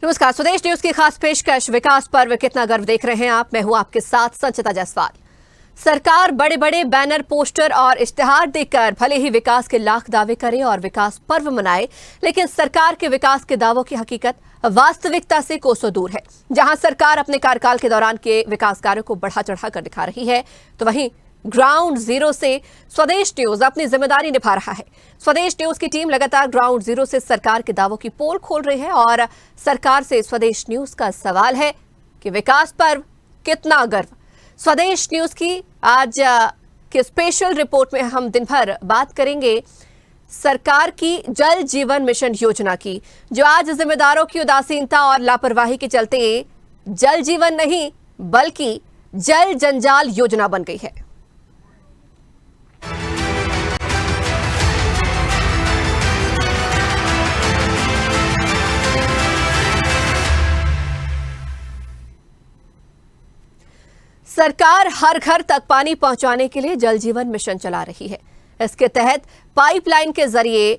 नमस्कार, स्वदेश न्यूज की खास पेशकश विकास पर्व कितना गर्व देख रहे हैं आप। मैं हूं आपके साथ संचिता जायसवाल। सरकार बड़े बड़े बैनर, पोस्टर और इश्तिहार देकर भले ही विकास के लाख दावे करे और विकास पर्व मनाए, लेकिन सरकार के विकास के दावों की हकीकत वास्तविकता से कोसों दूर है। जहां सरकार अपने कार्यकाल के दौरान के विकास कार्यों को बढ़ा चढ़ाकर दिखा रही है, तो वहीं ग्राउंड जीरो से स्वदेश न्यूज अपनी जिम्मेदारी निभा रहा है। स्वदेश न्यूज की टीम लगातार ग्राउंड जीरो से सरकार के दावों की पोल खोल रही है और सरकार से स्वदेश न्यूज का सवाल है कि विकास पर्व कितना गर्व। स्वदेश न्यूज की आज के स्पेशल रिपोर्ट में हम दिन भर बात करेंगे सरकार की जल जीवन मिशन योजना की, जो आज जिम्मेदारों की उदासीनता और लापरवाही के चलते जल जीवन नहीं बल्कि जल जंजाल योजना बन गई है। सरकार हर घर तक पानी पहुंचाने के लिए जल जीवन मिशन चला रही है। इसके तहत पाइपलाइन के जरिए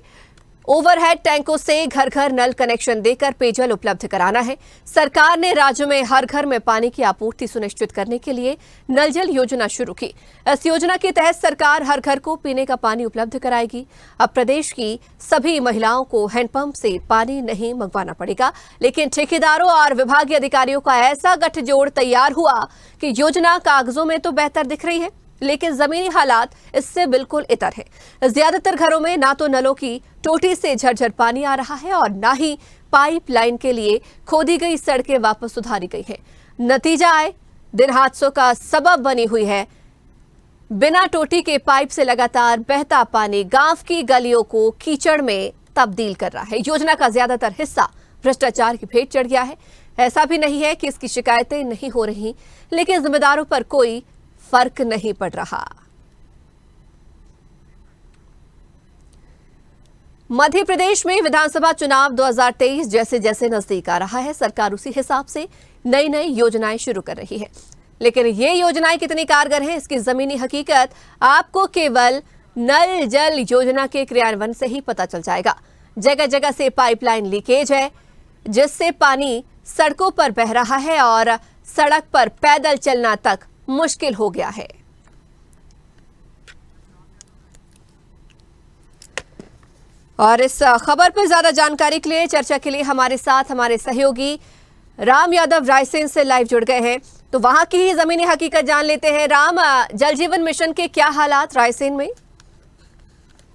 ओवरहेड टैंकों से घर घर नल कनेक्शन देकर पेयजल उपलब्ध कराना है। सरकार ने राज्य में हर घर में पानी की आपूर्ति सुनिश्चित करने के लिए नल जल योजना शुरू की। इस योजना के तहत सरकार हर घर को पीने का पानी उपलब्ध कराएगी। अब प्रदेश की सभी महिलाओं को हैंडपंप से पानी नहीं मंगवाना पड़ेगा, लेकिन ठेकेदारों और विभागीय अधिकारियों का ऐसा गठजोड़ तैयार हुआ कि योजना कागजों में तो बेहतर दिख रही है, लेकिन जमीनी हालात इससे बिल्कुल इतर है। ज्यादातर घरों में ना तो नलों की टोटी से झरझर पानी आ रहा है और ना ही पाइपलाइन के लिए खोदी गई सड़कें वापस सुधारी गई हैं। नतीजा आए दिन हादसों का सबब बनी हुई है। बिना टोटी के पाइप से लगातार बहता पानी गांव की गलियों को कीचड़ में तब्दील कर रहा है। योजना का ज्यादातर हिस्सा भ्रष्टाचार की भेंट चढ़ गया है। ऐसा भी नहीं है कि इसकी शिकायतें नहीं हो रही, लेकिन जिम्मेदारों पर कोई फर्क नहीं पड़ रहा। मध्य प्रदेश में विधानसभा चुनाव 2023 जैसे जैसे नजदीक आ रहा है, सरकार उसी हिसाब से नई नई योजनाएं शुरू कर रही है। लेकिन ये योजनाएं कितनी कारगर हैं, इसकी जमीनी हकीकत आपको केवल नल जल योजना के क्रियान्वयन से ही पता चल जाएगा। जगह जगह से पाइपलाइन लीकेज है, जिससे पानी सड़कों पर बह रहा है और सड़क पर पैदल चलना तक मुश्किल हो गया है। और इस खबर पर ज्यादा जानकारी के लिए, चर्चा के लिए हमारे साथ हमारे सहयोगी राम यादव रायसेन से लाइव जुड़ गए हैं। तो वहां की ही जमीनी हकीकत जान लेते हैं। राम, जल जीवन मिशन के क्या हालात रायसेन में?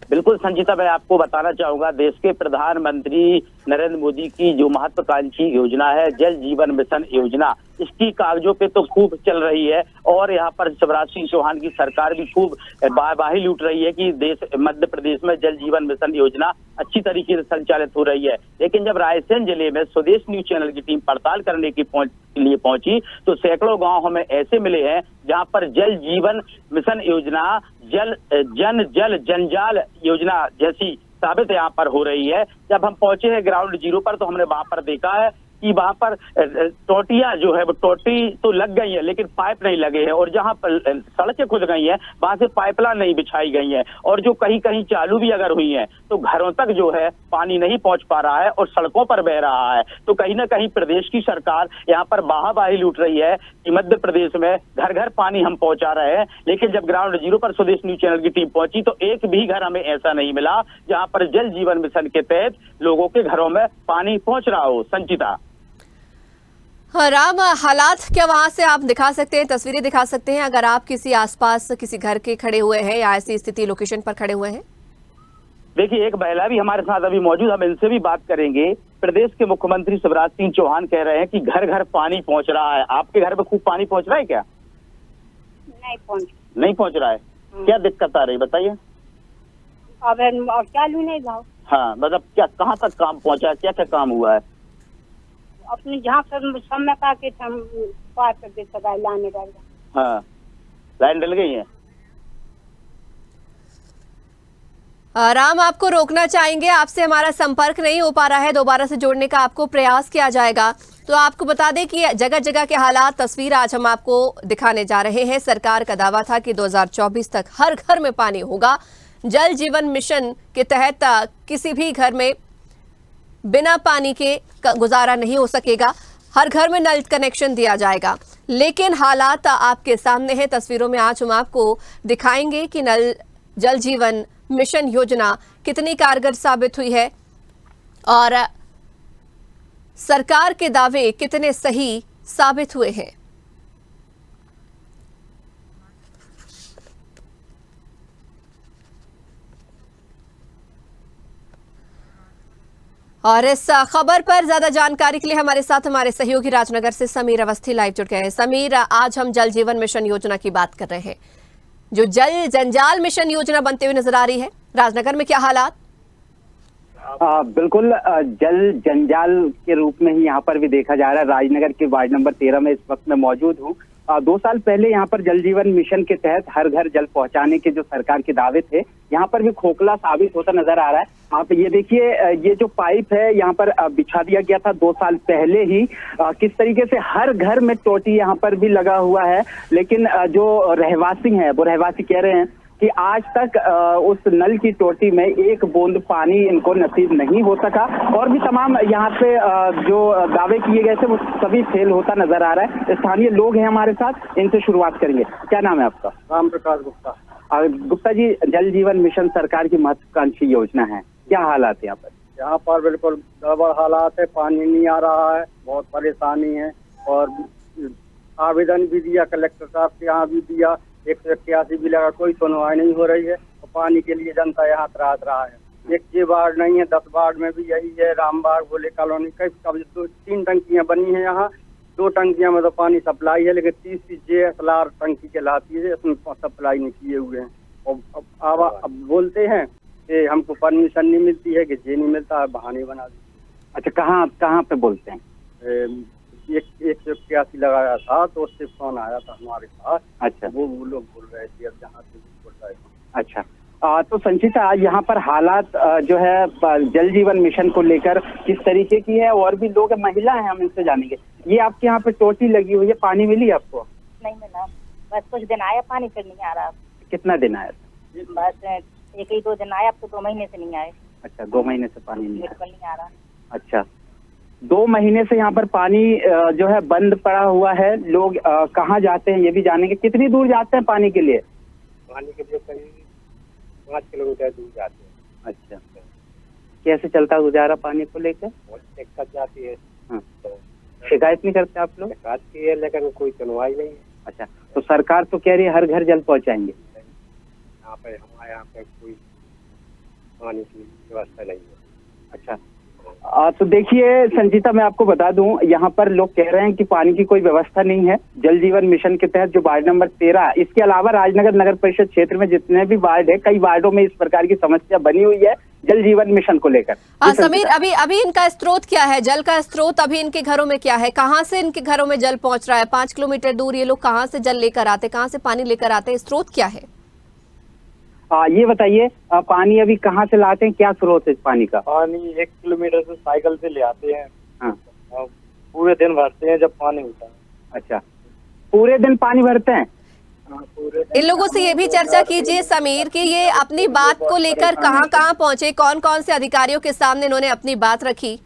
बिल्कुल संचिता, मैं आपको बताना चाहूंगा, देश के प्रधानमंत्री नरेंद्र मोदी की जो महत्वाकांक्षी योजना है जल जीवन मिशन योजना, इसकी कागजों पे तो खूब चल रही है और यहाँ पर शिवराज सिंह चौहान की सरकार भी खूब वाहवाही लूट रही है कि देश मध्य प्रदेश में जल जीवन मिशन योजना अच्छी तरीके से संचालित हो रही है। लेकिन जब रायसेन जिले में स्वदेश न्यूज चैनल की टीम पड़ताल करने के लिए पहुंची तो सैकड़ों गांव हमें ऐसे मिले हैं जहां पर जल जीवन मिशन योजना जल जंजाल योजना जैसी साबित यहाँ पर हो रही है। जब हम पहुंचे हैं ग्राउंड जीरो पर तो हमने वहां पर देखा है कि वहां पर टोटियां जो है वो टोटी तो लग गई है लेकिन पाइप नहीं लगे हैं, और जहां पर सड़कें खुद गई हैं वहां से पाइपलाइन नहीं बिछाई गई हैं, और जो कहीं कहीं चालू भी अगर हुई हैं तो घरों तक जो है पानी नहीं पहुंच पा रहा है और सड़कों पर बह रहा है। तो कहीं ना कहीं प्रदेश की सरकार यहाँ पर वाहवाही लूट रही है कि मध्य प्रदेश में घर घर पानी हम पहुंचा रहे हैं। लेकिन जब ग्राउंड जीरो पर स्वदेश न्यूज चैनल की टीम पहुंची तो एक भी घर हमें ऐसा नहीं मिला जहाँ पर जल जीवन मिशन के तहत लोगों के घरों में पानी पहुंच रहा हो। संचिता। हाँ राम, हालात क्या वहां से आप दिखा सकते हैं, तस्वीरें दिखा सकते हैं अगर आप किसी आसपास किसी घर के खड़े हुए हैं या ऐसी स्थिति लोकेशन पर खड़े हुए हैं? देखिए, एक महिला भी हमारे साथ अभी मौजूद, हम इनसे भी बात करेंगे। प्रदेश के मुख्यमंत्री शिवराज सिंह चौहान कह रहे हैं कि घर घर पानी पहुंच रहा है। आपके घर में खूब पानी पहुंच रहा है क्या? नहीं पहुंच रहा है। क्या दिक्कत आ रही बताइए। अब चालू नहीं भाव। हाँ, मतलब क्या कहाँ तक काम पहुंचा है, क्या क्या काम हुआ है? अपने जहाँ समय का के पार कर दे सदा लाने वाला। हाँ, लाइन डल गई है। राम, आपको रोकना चाहेंगे, आपसे हमारा संपर्क नहीं हो पा रहा है, दोबारा से जोड़ने का आपको प्रयास किया जाएगा। तो आपको बता दें कि जगह जगह के हालात, तस्वीर आज हम आपको दिखाने जा रहे हैं। सरकार का दावा था कि 2024 तक हर घर में पानी होगा। जल जीवन मिशन के तहत किसी भी घर में बिना पानी के गुजारा नहीं हो सकेगा। हर घर में नल कनेक्शन दिया जाएगा, लेकिन हालात आपके सामने है। तस्वीरों में आज हम आपको दिखाएंगे कि नल जल जीवन मिशन योजना कितनी कारगर साबित हुई है और सरकार के दावे कितने सही साबित हुए हैं। और इस खबर पर ज्यादा जानकारी के लिए हमारे साथ हमारे सहयोगी राजनगर से समीर अवस्थी लाइव जुड़ गए हैं। समीर, आज हम जल जीवन मिशन योजना की बात कर रहे हैं, जो जल जंजाल मिशन योजना बनते हुए नजर आ रही है। राजनगर में क्या हालात? बिल्कुल जल जंजाल के रूप में ही यहाँ पर भी देखा जा रहा है। राजनगर के वार्ड नंबर 13 में इस वक्त मैं मौजूद हूँ। 2 साल पहले यहाँ पर जल जीवन मिशन के तहत हर घर जल पहुंचाने के जो सरकार के दावे थे, यहाँ पर भी खोखला साबित होता नजर आ रहा है। आप ये देखिए, ये जो पाइप है यहाँ पर बिछा दिया गया था 2 साल पहले ही। किस तरीके से हर घर में टोटी यहाँ पर भी लगा हुआ है, लेकिन जो रहवासी हैं वो रहवासी कह रहे हैं कि आज तक उस नल की टोटी में एक बूंद पानी इनको नसीब नहीं हो सका, और भी तमाम यहाँ पे जो दावे किए गए थे वो सभी फेल होता नजर आ रहा है। स्थानीय लोग हैं हमारे साथ, इनसे शुरुआत करेंगे। क्या नाम है आपका? राम प्रकाश गुप्ता। गुप्ता जी, जल जीवन मिशन सरकार की महत्वाकांक्षी योजना है, क्या हालात है यहाँ पर? यहाँ पर बिल्कुल गड़बड़ हालात है, पानी नहीं आ रहा है, बहुत परेशानी है। और आवेदन भी दिया, कलेक्टर साहब के यहाँ भी दिया, 181 भी लगा, कोई सुनवाई नहीं हो रही है। और पानी के लिए जनता यहाँ त्रास रहा है। एक ये वार्ड नहीं है, 10 वार्ड में भी यही है। रामबाग, भोले कॉलोनी, कई 3 टंकियां बनी है यहाँ। 2 टंकियां में तो पानी सप्लाई है, लेकिन 30 JSLR टंकी कहलाती है, इसमें सप्लाई नहीं किए हुए हैं। और अब बोलते हैं कि हमको परमिशन नहीं मिलती है, कि ये नहीं मिलता है, बहाने बना दी। अच्छा, कहाँ पे बोलते हैं? 181 लगाया था, तो उससे फोन आया था हमारे पास। अच्छा, वो लोग बोल रहे थे, अब जहाँ से बोल रहे थे। अच्छा। तो संचिता, यहाँ पर हालात जो है जल जीवन मिशन को लेकर किस तरीके की है? और भी लोग, महिला हैं, हम इनसे जानेंगे। ये आपके यहाँ पे टोटी लगी हुई है, पानी मिली आपको? नहीं मिला, बस कुछ दिन आया पानी, फिर नहीं आ रहा। कितना दिन आया? बस 1-2 दिन आया, अब तो 2 महीने से नहीं आए। अच्छा, 2 महीने से पानी नहीं आया। बिल्कुल नहीं आ रहा। अच्छा, 2 महीने से यहाँ पर पानी जो है बंद पड़ा हुआ है। लोग कहाँ जाते हैं ये भी जानेंगे। कितनी दूर जाते हैं पानी के लिए? पानी के लिए करीब 5 किलोमीटर दूर जाते हैं। अच्छा, कैसे चलता गुजारा पानी को लेकर? दिक्कत जाती है। हाँ। तो शिकायत नहीं करते आप लोग? शिकायत की है, लेकिन कोई सुनवाई नहीं है। अच्छा, तो सरकार तो कह रही है हर घर जल पहुँचाएंगे। यहाँ पे हमारे यहाँ पे कोई पानी की व्यवस्था नहीं है। अच्छा, तो देखिए संजीता, मैं आपको बता दूं, यहाँ पर लोग कह रहे हैं कि पानी की कोई व्यवस्था नहीं है। जल जीवन मिशन के तहत जो वार्ड नंबर 13, इसके अलावा राजनगर नगर परिषद क्षेत्र में जितने भी वार्ड है, कई वार्डों में इस प्रकार की समस्या बनी हुई है जल जीवन मिशन को लेकर। समीर, अभी इनका स्रोत क्या है? जल का स्रोत अभी इनके घरों में क्या है? कहाँ से इनके घरों में जल पहुंच रहा है? 5 किलोमीटर दूर ये लोग कहाँ से जल लेकर आते, कहाँ से पानी लेकर आते? स्रोत क्या है? ये बताइए, पानी अभी कहाँ से लाते हैं, क्या स्रोत है पानी का? पानी 1 किलोमीटर से साइकिल से ले आते हैं। हाँ। पूरे दिन भरते हैं जब पानी होता है। अच्छा, पूरे दिन पानी भरते हैं? पूरे। इन लोगों से ये भी चर्चा कीजिए समीर कि ये अपनी बात को लेकर कहाँ कहाँ पहुंचे, कौन कौन से अधिकारियों के सामने इन्होंने अपनी बात रखी।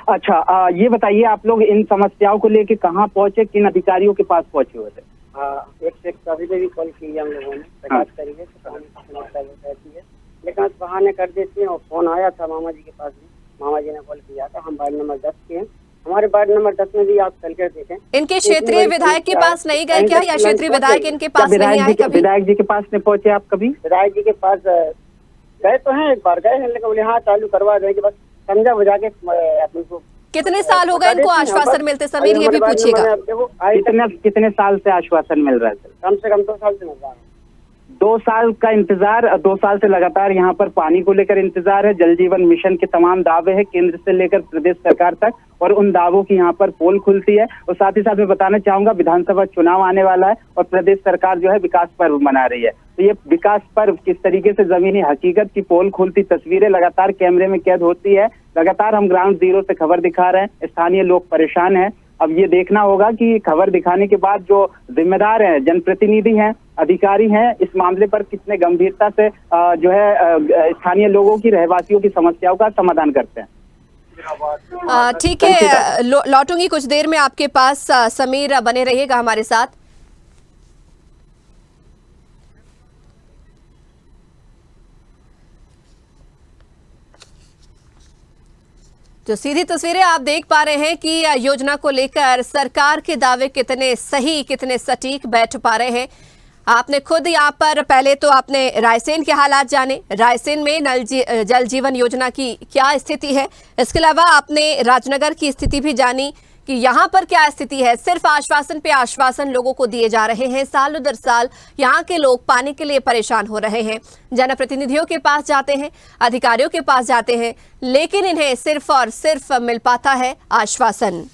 अच्छा, ये बताइए, आप लोग इन समस्याओं को लेकर कहाँ पहुंचे, किन अधिकारियों के पास पहुंचे हुए थे? 181 पे भी कॉल की हम लोगों ने, शिकायत करी है, तो समस्या रहती है, लेकिन आज बहाने कर देते हैं। और फोन आया था मामा जी के पास भी, मामा जी ने कॉल किया था। हम वार्ड नंबर 10 के हैं, हमारे वार्ड नंबर 10 में भी आप चल कर देखें। इनके क्षेत्रीय विधायक के पास नहीं गए क्या, या क्षेत्रीय विधायक इनके पास नहीं आए कभी? विधायक जी के पास नहीं पहुंचे आप कभी? विधायक जी के पास गए तो हैं, एक बार गए हैं, लेकिन बोले हाँ चालू करवा देंगे, बस समझा बुझा के अपने को। कितने साल हो गए इनको आश्वासन मिलते? समीर, ये भी पूछिएगा। कितने साल से आश्वासन मिल रहा है? कम से कम 2 साल से मिल रहा है। 2 साल का इंतजार, 2 साल से लगातार यहाँ पर पानी को लेकर इंतजार है। जल जीवन मिशन के तमाम दावे हैं, केंद्र से लेकर प्रदेश सरकार तक, और उन दावों की यहाँ पर पोल खुलती है। और साथ ही साथ मैं बताना चाहूंगा, विधानसभा चुनाव आने वाला है और प्रदेश सरकार जो है विकास पर्व मना रही है। तो ये विकास पर्व किस तरीके से जमीनी हकीकत की पोल खुलती तस्वीरें लगातार कैमरे में कैद होती है। लगातार हम ग्राउंड जीरो से खबर दिखा रहे हैं, स्थानीय लोग परेशान हैं। अब ये देखना होगा कि खबर दिखाने के बाद जो जिम्मेदार हैं, जनप्रतिनिधि हैं, अधिकारी हैं, इस मामले पर कितने गंभीरता से जो है स्थानीय लोगों की, रहवासियों की समस्याओं का समाधान करते हैं। ठीक है, लौटूंगी कुछ देर में आपके पास। समीर बने रहिएगा हमारे साथ। जो सीधी तस्वीरें आप देख पा रहे हैं कि योजना को लेकर सरकार के दावे कितने सही, कितने सटीक बैठ पा रहे हैं। आपने खुद यहाँ पर पहले तो आपने रायसेन के हालात जाने, रायसेन में जल जीवन योजना की क्या स्थिति है। इसके अलावा आपने राजनगर की स्थिति भी जानी कि यहाँ पर क्या स्थिति है। सिर्फ आश्वासन पे आश्वासन लोगों को दिए जा रहे हैं। सालों दर साल यहाँ के लोग पानी के लिए परेशान हो रहे हैं। जनप्रतिनिधियों के पास जाते हैं, अधिकारियों के पास जाते हैं, लेकिन इन्हें सिर्फ और सिर्फ मिल पाता है आश्वासन।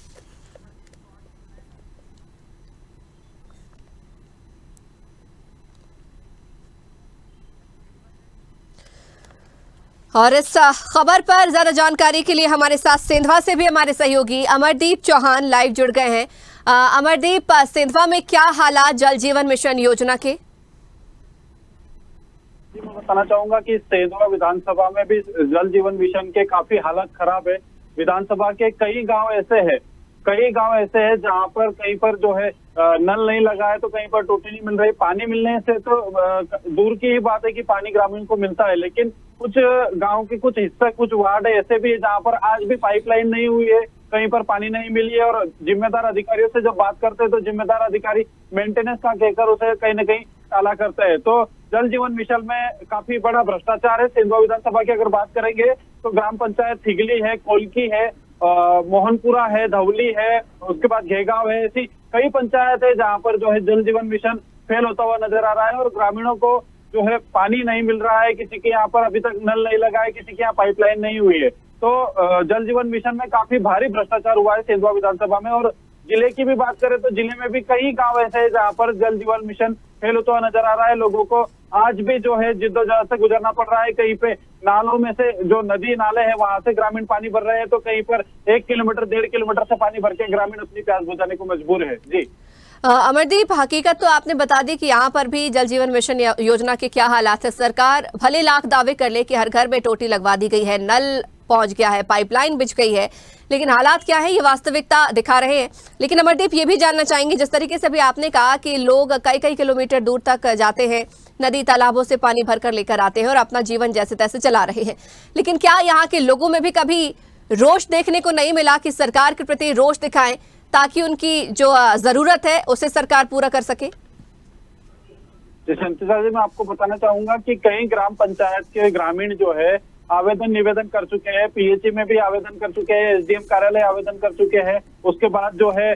और इस खबर पर ज्यादा जानकारी के लिए हमारे साथ सेंधवा से भी हमारे सहयोगी अमरदीप चौहान लाइव जुड़ गए हैं। अमरदीप, सेंधवा में क्या हालात जल जीवन मिशन योजना के? मैं बताना चाहूंगा कि सेंधवा विधानसभा में भी जल जीवन मिशन के काफी हालत खराब है। विधानसभा के कई गांव ऐसे हैं जहां पर कहीं पर जो है नल नहीं लगा है, तो कहीं पर टोटी नहीं मिल रही। पानी मिलने से तो दूर की ही बात है कि पानी ग्रामीण को मिलता है, लेकिन कुछ गांव के कुछ हिस्सा, कुछ वार्ड ऐसे भी है जहां पर आज भी पाइपलाइन नहीं हुई है, कहीं पर पानी नहीं मिली है। और जिम्मेदार अधिकारियों से जब बात करते हैं तो जिम्मेदार अधिकारी मेंटेनेंस का कहकर उसे कहीं न कहीं टाला करते हैं। तो जल जीवन मिशन में काफी बड़ा भ्रष्टाचार है। सेंधवा विधानसभा की अगर बात करेंगे तो ग्राम पंचायत थिगली है, कोलकी है, मोहनपुरा है, धवली है, उसके बाद घेगांव है, ऐसी कई पंचायत है जहां पर जो है जल जीवन मिशन फेल होता हुआ नजर आ रहा है और ग्रामीणों को जो है पानी नहीं मिल रहा है। किसी के यहाँ पर अभी तक नल नहीं लगा है, किसी के यहाँ पाइपलाइन नहीं हुई है। तो जल जीवन मिशन में काफी भारी भ्रष्टाचार हुआ है सेंधवा विधानसभा में। और जिले की भी बात करें तो जिले में भी कई गांव ऐसे हैं जहां पर जल जीवन मिशन फेल होता हुआ नजर आ रहा है। लोगों को आज भी जो है जिद्दोजहद से गुजरना पड़ रहा है। कहीं पे नालों में से जो नदी नाले हैं वहां से ग्रामीण पानी भर रहे हैं, तो कहीं पर 1 किलोमीटर 1.5 किलोमीटर से पानी भर के ग्रामीण अपनी प्यास बुझाने को मजबूर है। जी अमरदीप, हकीकत तो आपने बता दी कि यहाँ पर भी जल जीवन मिशन योजना के क्या हालात है। सरकार भले लाख दावे कर ले कि हर घर में टोटी लगवा दी गई है, नल पहुंच गया है, पाइपलाइन बिछ गई है, लेकिन हालात क्या है ये वास्तविकता दिखा रहे हैं। लेकिन अमरदीप, ये भी जानना चाहेंगे, जिस तरीके से भी आपने कहा कि लोग कई कई किलोमीटर दूर तक जाते हैं, नदी तालाबों से पानी भरकर लेकर आते हैं और अपना जीवन जैसे तैसे चला रहे हैं, लेकिन क्या यहाँ के लोगों में भी कभी रोष देखने को नहीं मिला कि सरकार के प्रति रोष दिखाएं ताकि उनकी जो जरूरत है उसे सरकार पूरा कर सके? जी संचिता जी, मैं आपको बताना चाहूंगा कि कई ग्राम पंचायत के ग्रामीण जो है आवेदन निवेदन कर चुके हैं, पीएचई में भी आवेदन कर चुके हैं, एसडीएम कार्यालय आवेदन कर चुके हैं, उसके बाद जो है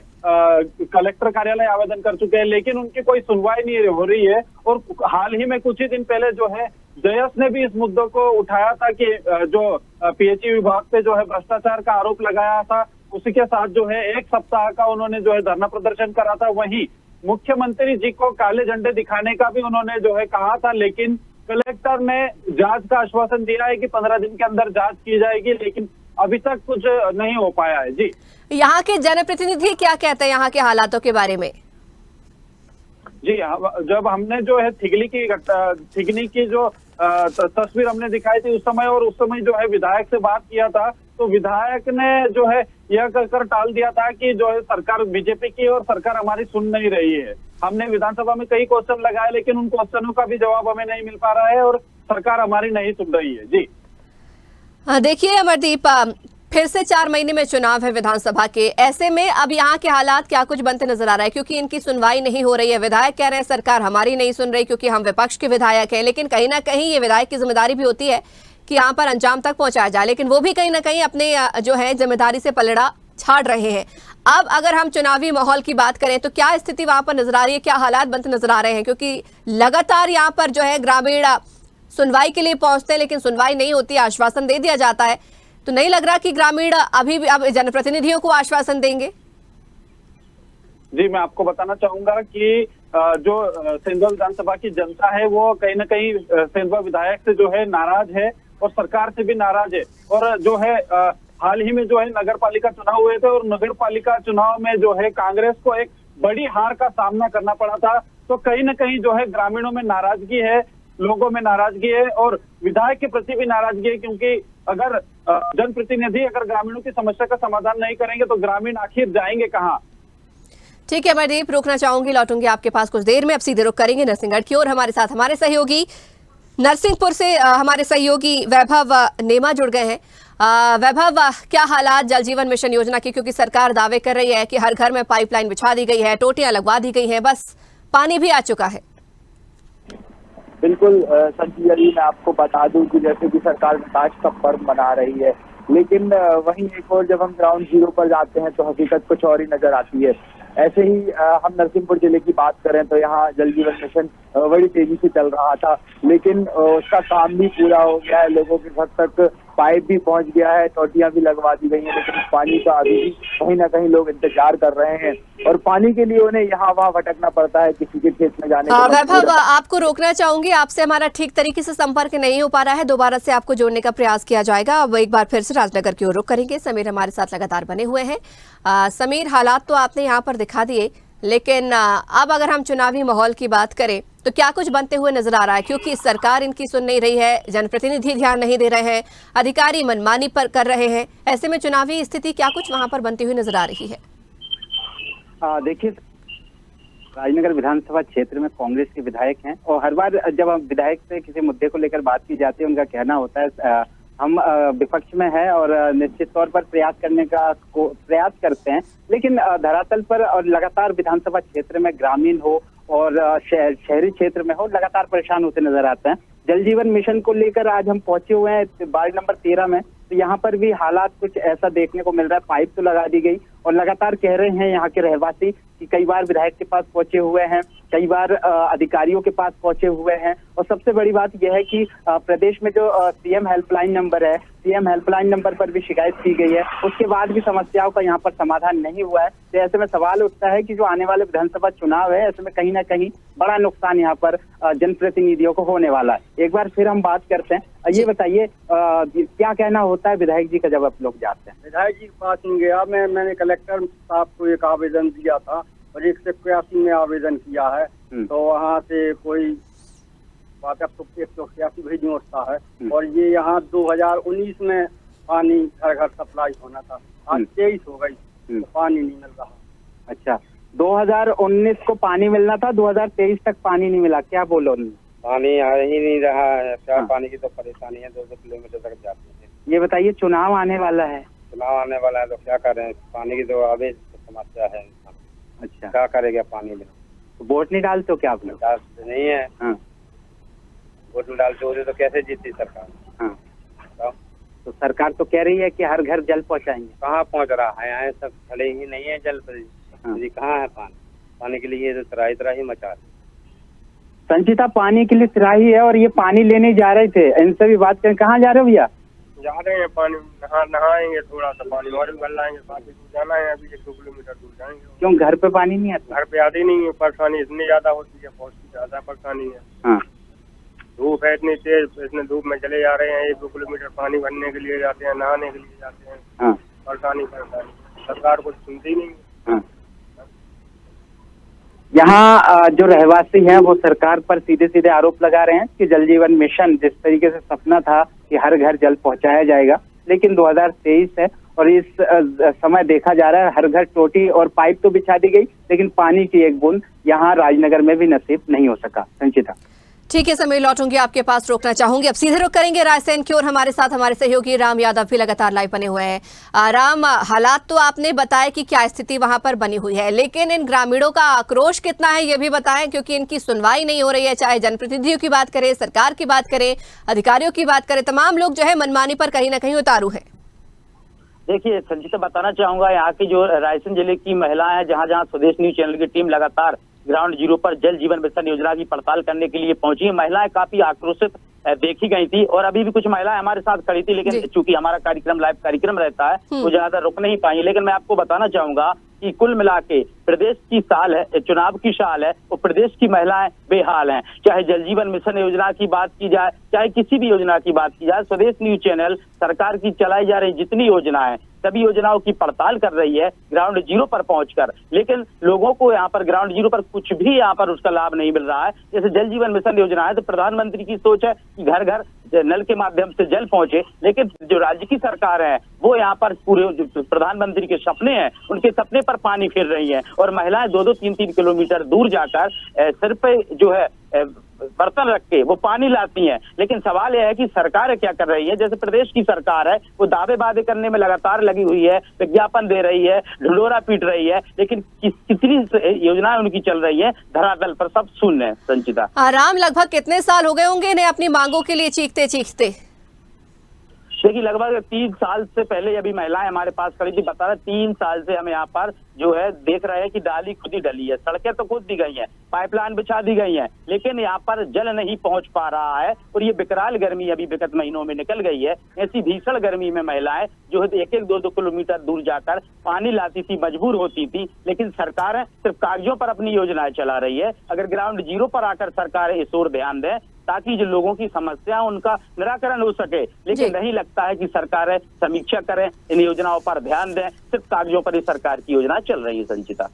कलेक्टर कार्यालय आवेदन कर चुके हैं, लेकिन उनकी कोई सुनवाई नहीं हो रही है। और हाल ही में कुछ ही दिन पहले जो है जयस ने भी इस मुद्दे को उठाया था कि जो पीएचई विभाग पे जो है भ्रष्टाचार का आरोप लगाया था, उसी के साथ जो है 1 सप्ताह का उन्होंने जो है धरना प्रदर्शन करा था। वहीं मुख्यमंत्री जी को काले झंडे दिखाने का भी उन्होंने जो है कहा था, लेकिन कलेक्टर ने जांच का आश्वासन दिया है कि 15 दिन के अंदर जांच की जाएगी, लेकिन अभी तक कुछ नहीं हो पाया है। जी, यहाँ के जनप्रतिनिधि क्या कहते हैं यहाँ के हालातों के बारे में? जी, जब हमने जो है थिगनी की जो तस्वीर हमने दिखाई थी उस समय जो है विधायक से बात किया था, तो विधायक ने जो है यह कहकर टाल दिया था कि जो है सरकार बीजेपी की और सरकार हमारी सुन नहीं रही है। हमने विधानसभा में कई क्वेश्चन लगाए, लेकिन उन क्वेश्चनों का भी जवाब हमें नहीं मिल पा रहा है और सरकार हमारी नहीं सुन रही है। जी देखिए अमरदीप, फिर से 4 महीने में चुनाव है विधानसभा के, ऐसे में अब यहाँ के हालात क्या कुछ बनते नजर आ रहा है? क्योंकि इनकी सुनवाई नहीं हो रही है। विधायक कह रहे हैं सरकार हमारी नहीं सुन रही क्योंकि हम विपक्ष के विधायक हैं, लेकिन कहीं ना कहीं ये विधायक की जिम्मेदारी भी होती है कि यहाँ पर अंजाम तक पहुंचाया जाए, लेकिन वो भी कहीं ना कहीं अपने जो है जिम्मेदारी से पलड़ा झाड़ रहे हैं। अब अगर हम चुनावी माहौल की बात करें तो क्या स्थिति वहां पर नजर आ रही है, क्या हालात बनते नजर आ रहे हैं? क्योंकि लगातार यहाँ पर जो है ग्रामीण सुनवाई के लिए पहुंचते हैं, लेकिन सुनवाई नहीं होती, आश्वासन दे दिया जाता है, तो नहीं लग रहा कि ग्रामीण अभी भी अब जनप्रतिनिधियों को आश्वासन देंगे? जी, मैं आपको बताना चाहूंगा कि जो सेंधवा विधानसभा की जनता है वो कहीं ना कहीं सेंधवा विधायक से जो है नाराज है और सरकार से भी नाराज है। और जो है हाल ही में जो है नगर पालिका चुनाव हुए थे और नगर पालिका चुनाव में जो है कांग्रेस को एक बड़ी हार का सामना करना पड़ा था। तो कहीं ना कहीं जो है ग्रामीणों में नाराजगी है, लोगों में नाराजगी है और विधायक के प्रति भी नाराजगी है, क्योंकि अगर जनप्रतिनिधि अगर ग्रामीणों की समस्या का समाधान नहीं करेंगे तो ग्रामीण आखिर जाएंगे कहाँ? ठीक है अमरदीप, रोकना चाहूंगी, लौटूंगी आपके पास कुछ देर में। अब सीधे रुख करेंगे नरसिंहगढ़ की ओर। हमारे साथ हमारे सहयोगी नरसिंहपुर से हमारे सहयोगी वैभव नेमा जुड़ गए हैं। वैभव, क्या हालात जल जीवन मिशन योजना की, क्योंकि सरकार दावे कर रही है कि हर घर में पाइपलाइन बिछा दी गई है, टोटियां लगवा दी गई हैं, बस पानी भी आ चुका है। बिल्कुल संजीव जी, मैं आपको बता दूं कि जैसे कि सरकार विकास का पर्व मना रही है, लेकिन वहीं एक और जब हम ग्राउंड जीरो पर जाते हैं तो हकीकत कुछ और ही नजर आती है। ऐसे ही हम नरसिंहपुर जिले की बात करें तो यहाँ जल जीवन मिशन बड़ी तेजी से चल रहा था, लेकिन उसका काम भी पूरा हो गया है, लोगों के घर तक पाइप भी पहुंच गया है, टोटियां भी लगवा दी गई हैं, लेकिन पानी का अभी भी कहीं ना कहीं लोग इंतजार कर रहे हैं और पानी के लिए उन्हें यहाँ वहाँ भटकना पड़ता है, किसी के खेत में जाने के। वैभव, आपको रोकना चाहूंगी, आपसे हमारा ठीक तरीके से संपर्क नहीं हो पा रहा है, दोबारा से आपको जोड़ने का प्रयास किया जाएगा। अब एक बार फिर से राजनगर की ओर रुख करेंगे। समीर हमारे साथ लगातार बने हुए हैं। समीर, हालात तो आपने यहाँ पर दिखा दिए, लेकिन अब अगर हम चुनावी माहौल की बात करें तो क्या कुछ बनते हुए नजर आ रहा है, क्योंकि सरकार इनकी सुन नहीं रही है, जनप्रतिनिधि ध्यान नहीं दे रहे हैं, अधिकारी मनमानी पर कर रहे हैं, ऐसे में चुनावी स्थिति क्या कुछ वहां पर बनती हुई नजर आ रही है? देखिए, राजनगर विधानसभा क्षेत्र में कांग्रेस के विधायक हैं और हर बार जब हम विधायक से किसी मुद्दे को लेकर बात की जाती है, उनका कहना होता है हम विपक्ष में हैं और निश्चित तौर पर प्रयास करते हैं, लेकिन धरातल पर और लगातार विधानसभा क्षेत्र में ग्रामीण हो और शहरी क्षेत्र में हो, लगातार परेशान होते नजर आते हैं। जल जीवन मिशन को लेकर आज हम पहुंचे हुए हैं वार्ड नंबर 13 में, तो यहाँ पर भी हालात कुछ ऐसा देखने को मिल रहा है। पाइप तो लगा दी गई और लगातार कह रहे हैं यहाँ के रहवासी कि कई बार विधायक के पास पहुंचे हुए हैं, कई बार अधिकारियों के पास पहुंचे हुए हैं, और सबसे बड़ी बात यह है कि प्रदेश में जो सीएम हेल्पलाइन नंबर है, सीएम हेल्पलाइन नंबर पर भी शिकायत की गई है, उसके बाद भी समस्याओं का यहाँ पर समाधान नहीं हुआ है। तो ऐसे में सवाल उठता है कि जो आने वाले विधानसभा चुनाव है, ऐसे में कहीं ना कहीं बड़ा नुकसान यहाँ पर जनप्रतिनिधियों को होने वाला है। एक बार फिर हम बात करते हैं, ये बताइए क्या कहना होता है विधायक जी का जब आप लोग जाते हैं? विधायक जी के पास नहीं गया मैंने कलेक्टर साहब को एक आवेदन दिया था और 181 में आवेदन किया है, तो वहाँ से कोई बात, अब तो 181 भी नहीं उठता है। और ये यहाँ 2019 में पानी घर घर सप्लाई होना था, आज 23 हो गई तो पानी नहीं मिल रहा। अच्छा, 2019 को पानी मिलना था, 2023 तक पानी नहीं मिला, क्या बोलो? पानी आ ही नहीं रहा है, क्या पानी की तो परेशानी है, 200 किलोमीटर तक जाती है। ये बताइए, चुनाव आने वाला है, चुनाव आने वाला है तो क्या करें, पानी की तो अभी समस्या है। अच्छा, क्या करेगा पानी में? तो वोट नहीं डालते हो क्या आप लोग? नहीं है। हाँ, वोट डालते हो तो कैसे जीती सरकार? हाँ, तो सरकार तो कह रही है कि हर घर जल पहुंचाएंगे। कहाँ पहुंच रहा है? यहाँ सब खड़े ही नहीं है जल पर। कहाँ है पानी? पानी के लिए तो त्राही मचा रही। संचिता, पानी के लिए त्राही है और ये पानी लेने जा रहे थे, इनसे भी बात करें। कहाँ जा रहे हो भैया? जा रहे हैं पानी नहाएंगे, थोड़ा सा पानी और भर लाएंगे, काफी दूर जाना है, अभी 1-2 किलोमीटर दूर जाएंगे। क्यों, घर पे पानी नहीं आता? घर पे आती नहीं है, परेशानी इतनी ज्यादा होती है, बहुत ज्यादा परेशानी है। हाँ, धूप है इतनी तेज, इतने धूप में चले जा रहे हैं, 1-2 किलोमीटर पानी भरने के लिए जाते हैं, नहाने के लिए जाते हैं। हाँ, परेशानी सरकार कुछ सुनती नहीं। हाँ। यहाँ जो रहवासी हैं वो सरकार पर सीधे सीधे आरोप लगा रहे हैं कि जल जीवन मिशन जिस तरीके से सपना था कि हर घर जल पहुंचाया जाएगा, लेकिन 2023 है और इस समय देखा जा रहा है हर घर टोटी और पाइप तो बिछा दी गई, लेकिन पानी की एक बूंद यहाँ राजनगर में भी नसीब नहीं हो सका। संचिता, ठीक है समीर, लौटूंगी आपके पास, रोकना चाहूंगी। अब सीधे रुख करेंगे रायसेन की ओर। हमारे साथ हमारे सहयोगी राम यादव भी लगातार लाइव बने हुए हैं। राम, हालात तो आपने बताया कि क्या स्थिति वहां पर बनी हुई है, लेकिन इन ग्रामीणों का आक्रोश कितना है ये भी बताएं, क्योंकि इनकी सुनवाई नहीं हो रही है। चाहे जनप्रतिनिधियों की बात करें, सरकार की बात करें, अधिकारियों की बात करें, तमाम लोग जो है मनमानी पर कहीं ना कहीं उतारू है। देखिए संचिता, बताना चाहूंगा यहाँ की जो रायसेन जिले की महिलाएं हैं, जहाँ जहाँ स्वदेश न्यूज चैनल की टीम लगातार ग्राउंड जीरो पर जल जीवन मिशन योजना की पड़ताल करने के लिए पहुंची है। महिलाएं काफी आक्रोशित देखी गई थी और अभी भी कुछ महिलाएं हमारे साथ खड़ी थी, लेकिन चूंकि हमारा कार्यक्रम लाइव कार्यक्रम रहता है वो ज्यादा रुक नहीं पाई। लेकिन मैं आपको बताना चाहूंगा कि कुल मिला के प्रदेश की साल है, चुनाव की साल है, और प्रदेश की महिलाएं बेहाल हैं। चाहे जल जीवन मिशन योजना की बात की जाए, चाहे किसी भी योजना की बात की जाए, स्वदेश न्यूज चैनल सरकार की चलाई जा रही जितनी योजना है सभी योजनाओं की पड़ताल कर रही है ग्राउंड जीरो पर पहुंचकर, लेकिन लोगों को यहाँ पर ग्राउंड जीरो पर कुछ भी यहाँ पर उसका लाभ नहीं मिल रहा है। जैसे जल जीवन मिशन योजना है तो प्रधानमंत्री की सोच है कि घर घर नल के माध्यम से जल पहुंचे, लेकिन जो राज्य की सरकार है वो यहाँ पर पूरे प्रधानमंत्री के सपने हैं, उनके सपने पर पानी फिर रही है और महिलाएं 2-2, 3-3 किलोमीटर दूर जाकर सिर पे जो है बर्तन रख के वो पानी लाती हैं। लेकिन सवाल यह है कि सरकार क्या कर रही है। जैसे प्रदेश की सरकार है वो दावे वादे करने में लगातार लगी हुई है, विज्ञापन दे रही है, ढिंढोरा पीट रही है, लेकिन कितनी योजनाएं उनकी चल रही है धरातल पर सब शून्य है। संचिता, आराम लगभग कितने साल हो गए होंगे इन्हें अपनी मांगों के लिए चीखते चीखते? देखिए लगभग 3 साल से पहले अभी महिलाएं हमारे पास खड़ी थी, बता रहे 3 साल से हम यहाँ पर जो है देख रहे हैं कि डाली खुद ही डली है, सड़कें तो खुद दी गई हैं, पाइपलाइन बिछा दी गई हैं, लेकिन यहाँ पर जल नहीं पहुंच पा रहा है। और ये विकराल गर्मी अभी विगत महीनों में निकल गई है। ऐसी भीषण गर्मी में महिलाएं जो है 1-1, 2-2 किलोमीटर दूर जाकर पानी लाती थी, मजबूर होती थी, लेकिन सरकार सिर्फ कागजों पर अपनी योजनाएं चला रही है। अगर ग्राउंड जीरो पर आकर सरकार इस ओर ध्यान दें ताकि जो लोगों की समस्या उनका निराकरण हो सके, लेकिन नहीं लगता है कि सरकार समीक्षा करें, इन योजनाओं पर ध्यान दें, सिर्फ कागजों पर ही सरकार की योजना चल रही है। संचिता,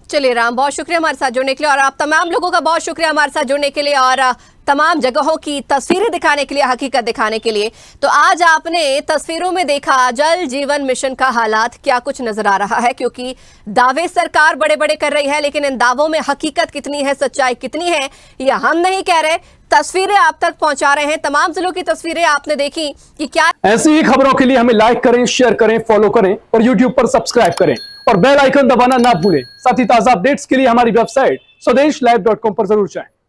चलिए राम, बहुत शुक्रिया हमारे साथ जुड़ने के लिए और आप तमाम लोगों का बहुत शुक्रिया हमारे साथ जुड़ने के लिए और तमाम जगहों की तस्वीरें दिखाने के लिए, हकीकत दिखाने के लिए। तो आज आपने तस्वीरों में देखा जल जीवन मिशन का हालात क्या कुछ नजर आ रहा है, क्योंकि दावे सरकार बड़े बड़े कर रही है, लेकिन इन दावों में हकीकत कितनी है, सच्चाई कितनी है, ये हम नहीं कह रहे, तस्वीरें आप तक पहुंचा रहे हैं। तमाम जिलों की तस्वीरें आपने देखी कि क्या। ऐसी ही खबरों के लिए हमें लाइक करें, शेयर करें, फॉलो करें और यूट्यूब पर सब्सक्राइब करें और बेल आइकन दबाना ना भूलें। साथ ही ताजा अपडेट्स के लिए हमारी वेबसाइट swadesh live.com पर जरूर जाएं।